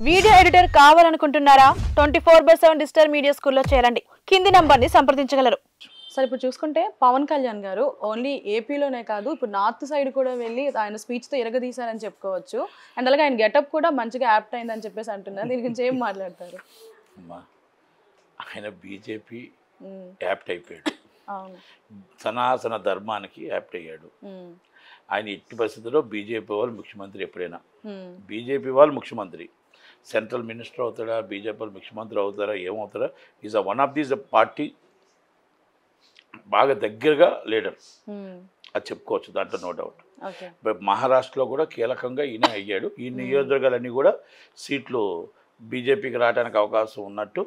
Video editor కావాలనుకుంటున్నారా 24/7 digital media స్కూల్లో చేరండి. కింది నంబర్ని సంప్రదించగలరు. సరే, ఇప్పుడు చూసుకుంటే పవన్ కళ్యాణ్ గారు ఓన్లీ ఏపీలోనే కాదు, ఇప్పుడు నార్త్ సైడ్ కూడా వెళ్ళి ఆయన స్పీచ్తో ఇరగదీశారని చెప్పుకోవచ్చు. అండ్ అలాగే ఆయన గెటప్ కూడా మంచిగా యాప్ట్ అయిందని చెప్పేసి అంటున్నారు. దీని గురించి ఏం మాట్లాడతారు? ఆయన బీజేపీ యాప్ట్ అయిపోయాడు, సనాతన ధర్మానికి యాప్ట్ అయ్యాడు. ఆయన ఎట్టి పరిస్థితుల్లో బీజేపీ వాళ్ళు ముఖ్యమంత్రి, ఎప్పుడైనా బీజేపీ వాళ్ళు ముఖ్యమంత్రి, సెంట్రల్ మినిస్టర్ అవుతాడా, బీజేపీ వాళ్ళు ముఖ్యమంత్రి అవుతారా, ఏమవుతారా, is one of these party బాగా దగ్గరగా లీడర్, అది చెప్పుకోవచ్చు, దాంట్లో నో డౌట్. మహారాష్ట్రలో కూడా కీలకంగా ఈయన అయ్యాడు. ఈ నియోజకవర్గాలన్నీ కూడా సీట్లు బీజేపీకి రావడానికి అవకాశం ఉన్నట్టు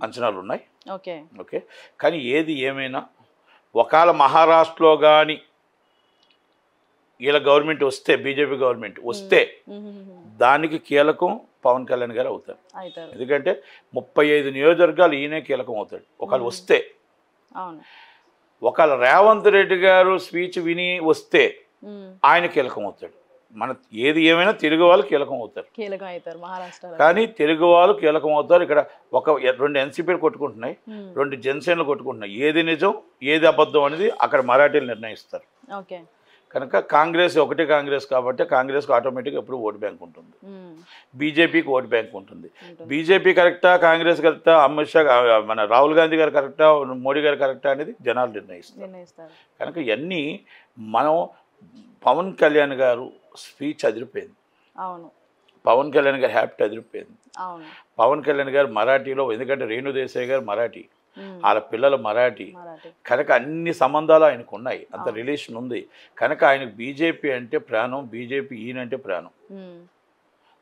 అంచనాలు ఉన్నాయి. ఓకే, కానీ ఏది ఏమైనా ఒకవేళ మహారాష్ట్రలో కానీ వీళ్ళ గవర్నమెంట్ వస్తే, బీజేపీ గవర్నమెంట్ వస్తే దానికి కీలకం పవన్ కళ్యాణ్ గారు అవుతారు. ఎందుకంటే 35 నియోజకవర్గాలు ఈయనే కీలకం అవుతాడు ఒకవేళ వస్తే. ఒకవేళ రేవంత్ రెడ్డి గారు స్పీచ్ విని వస్తే ఆయన కీలకం అవుతాడు. మన ఏది ఏమైనా తెలుగు వాళ్ళు కీలకం అవుతారు, కానీ తెలుగు వాళ్ళు కీలకం అవుతారు. ఇక్కడ ఒక 2 ఎన్సీపీలు కొట్టుకుంటున్నాయి, 2 జనసేనలు కొట్టుకుంటున్నాయి. ఏది నిజం ఏది అబద్ధం అనేది అక్కడ మరాఠీలు నిర్ణయిస్తారు. కనుక కాంగ్రెస్ ఒకటే కాంగ్రెస్ కాబట్టి కాంగ్రెస్కి ఆటోమేటిక్గా ఎప్పుడు ఓటు బ్యాంక్ ఉంటుంది, బీజేపీకి ఓటు బ్యాంక్ ఉంటుంది. బీజేపీ కరెక్టా, కాంగ్రెస్ కరెక్టా, అమిత్ షా మన రాహుల్ గాంధీ గారు కరెక్టా, మోడీ గారు కరెక్టా అనేది జనాలు నిర్ణయిస్తారు. కనుక ఇవన్నీ మనం పవన్ కళ్యాణ్ గారు స్పీచ్ అదిరిపోయింది, పవన్ కళ్యాణ్ గారు హ్యాపీ అదిరిపోయింది. పవన్ కళ్యాణ్ గారు మరాఠీలో, ఎందుకంటే రేణు దేశాయ్ గారు మరాఠీ, వాళ్ళ పిల్లలు మరాఠీ, కనుక అన్ని సంబంధాలు ఆయనకు ఉన్నాయి, అంత రిలేషన్ ఉంది. కనుక ఆయనకు బీజేపీ అంటే ప్రాణం, బీజేపీ ఈయనంటే ప్రాణం,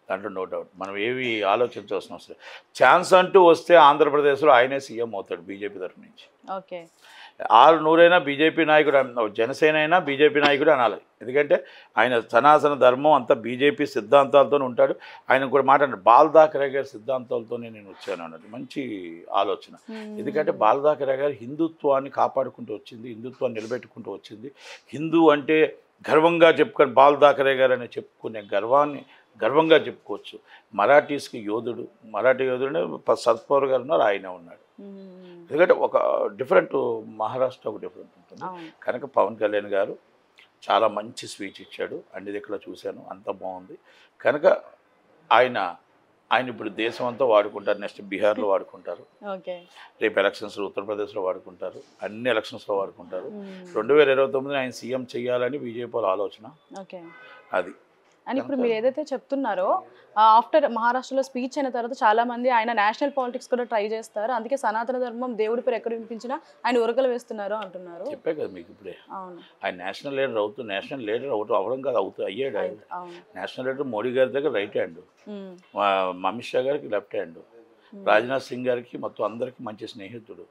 దాంట్లో నో డౌట్. మనం ఏవి ఆలోచించాల్సిన అవసరం. ఛాన్స్ అంటూ వస్తే ఆంధ్రప్రదేశ్లో ఆయనే సీఎం అవుతాడు బీజేపీ తరఫు నుంచి. ఆరు నూరైనా బీజేపీ నాయకుడు, జనసేన అయినా బీజేపీ నాయకుడు అనాలి. ఎందుకంటే ఆయన సనాతన ధర్మం అంతా బీజేపీ సిద్ధాంతాలతో ఉంటాడు. ఆయన కూడా మాట్లాడారు, బాల్దాకరే గారి సిద్ధాంతాలతోనే నేను వచ్చాను అన్నది మంచి ఆలోచన. ఎందుకంటే బాల్దాకరే గారు హిందుత్వాన్ని కాపాడుకుంటూ వచ్చింది, హిందుత్వాన్ని నిలబెట్టుకుంటూ వచ్చింది. హిందూ అంటే గర్వంగా చెప్పుకొని బాల్దాకరే గారు అని చెప్పుకునే గర్వంగా చెప్పుకోవచ్చు. మరాఠీస్కి యోధుడు, మరాఠీ యోధుడు సత్పవర్ గారు ఉన్నారు, ఆయనే ఉన్నాడు. ఎందుకంటే ఒక డిఫరెంట్, మహారాష్ట్ర ఒక డిఫరెంట్ ఉంటుంది. కనుక పవన్ కళ్యాణ్ గారు చాలా మంచి స్పీచ్ ఇచ్చాడు, అన్ని దగ్గర చూశాను, అంత బాగుంది. కనుక ఆయన ఇప్పుడు దేశం అంతా వాడుకుంటారు, నెక్స్ట్ బీహార్లో వాడుకుంటారు, రేపు ఎలక్షన్స్లో ఉత్తరప్రదేశ్లో వాడుకుంటారు, అన్ని ఎలక్షన్స్లో వాడుకుంటారు. 2029 ఆయన సీఎం చేయాలని బీజేపీ ఆలోచన అది. అండ్ ఇప్పుడు మీరు ఏదైతే చెప్తున్నారో, ఆఫ్టర్ మహారాష్ట్రలో స్పీచ్ అయిన తర్వాత చాలా మంది ఆయన నేషనల్ పాలిటిక్స్ కూడా ట్రై చేస్తారు, అందుకే సనాతన ధర్మం దేవుడి పేరు ఎక్కడ వినిపించినా ఆయన ఉరకలు వేస్తున్నారు అంటున్నారు. చెప్పే కదా మీకు ఇప్పుడే, ఆయన నేషనల్ లీడర్ అవడం కాదు, అయ్యాడు. ఆయన నేషనల్ లీడర్ మోడీ గారి దగ్గర రైట్ హ్యాండ్, అమిత్ షా గారికి లెఫ్ట్ హ్యాండ్, రాజ్నాథ్ సింగ్ గారికి మొత్తం అందరికి మంచి స్నేహితుడు.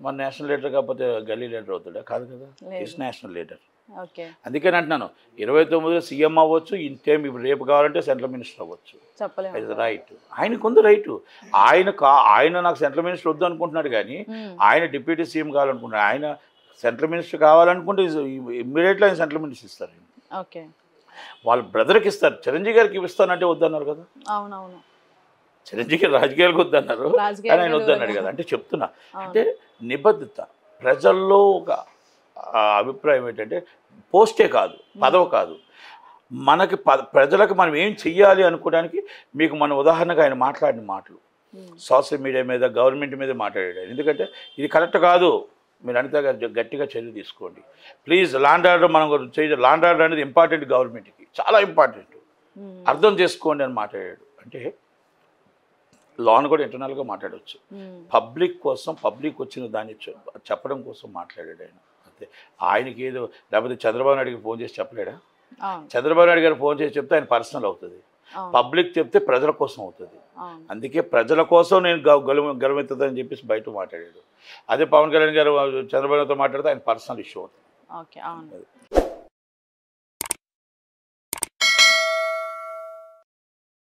మన నేషనల్ లీడర్ కాకపోతే గల్లీ లీడర్ అవుతాడా? కాదు కదా, ఈజ్ నేషనల్ లీడర్. అందుకని అంటున్నాను, 29 సీఎం అవ్వచ్చు, ఇంటేం ఇప్పుడు రేపు కావాలంటే సెంట్రల్ మినిస్టర్ అవ్వచ్చు, రైట్. ఆయనకు ఉంది రైటు. ఆయన నాకు సెంట్రల్ మినిస్టర్ వద్దు అనుకుంటున్నాడు, కానీ ఆయన డిప్యూటీ సీఎం కావాలనుకుంటున్నాడు. ఆయన సెంట్రల్ మినిస్టర్ కావాలనుకుంటే ఇమ్మీడియట్లీ ఆయన సెంట్రల్ మినిస్టర్ ఇస్తారు. వాళ్ళ బ్రదర్కి ఇస్తారు, చిరంజీవి గారికి ఇస్తానంటే వద్దన్నారు కదా. చిరంజీవి గారు రాజకీయాలకు వద్దన్నారు, కానీ ఆయన వద్దన్నాడు కదా. అంటే చెప్తున్నా, అంటే నిబద్ధత. ప్రజల్లో ఒక అభిప్రాయం ఏంటంటే పోస్టే కాదు, పదవి కాదు, మనకి ప్రజలకు మనం ఏం చెయ్యాలి అనుకోవడానికి. మీకు మన ఉదాహరణగా ఆయన మాట్లాడిన మాటలు సోషల్ మీడియా మీద, గవర్నమెంట్ మీద మాట్లాడాడు. ఎందుకంటే ఇది కరెక్ట్ కాదు, మీరు అనిత గారు గట్టిగా చర్య తీసుకోండి ప్లీజ్. ల్యాండ్ ఆర్డర్ మనం ల్యాండ్ ఆర్డర్ అనేది ఇంపార్టెంట్, గవర్నమెంట్కి చాలా ఇంపార్టెంట్, అర్థం చేసుకోండి అని మాట్లాడాడు. అంటే లాను కూడా ఇంటర్నల్గా మాట్లాడవచ్చు, పబ్లిక్ కోసం, పబ్లిక్ వచ్చిన దాన్ని చెప్పడం కోసం మాట్లాడాడు ఆయన. అంతే, ఆయనకి ఏదో, లేకపోతే చంద్రబాబు నాయుడుకి ఫోన్ చేసి చెప్పలేడా? చంద్రబాబు నాయుడు గారు ఫోన్ చేసి చెప్తే ఆయన పర్సనల్ అవుతుంది, పబ్లిక్ చెప్తే ప్రజల కోసం అవుతుంది. అందుకే ప్రజల కోసం నేను గెలువెత్తుందని చెప్పేసి బయట మాట్లాడాడు. అదే పవన్ కళ్యాణ్ గారు చంద్రబాబు నాయుడుతో మాట్లాడితే ఆయన పర్సనల్ ఇష్యూ అవుతుంది.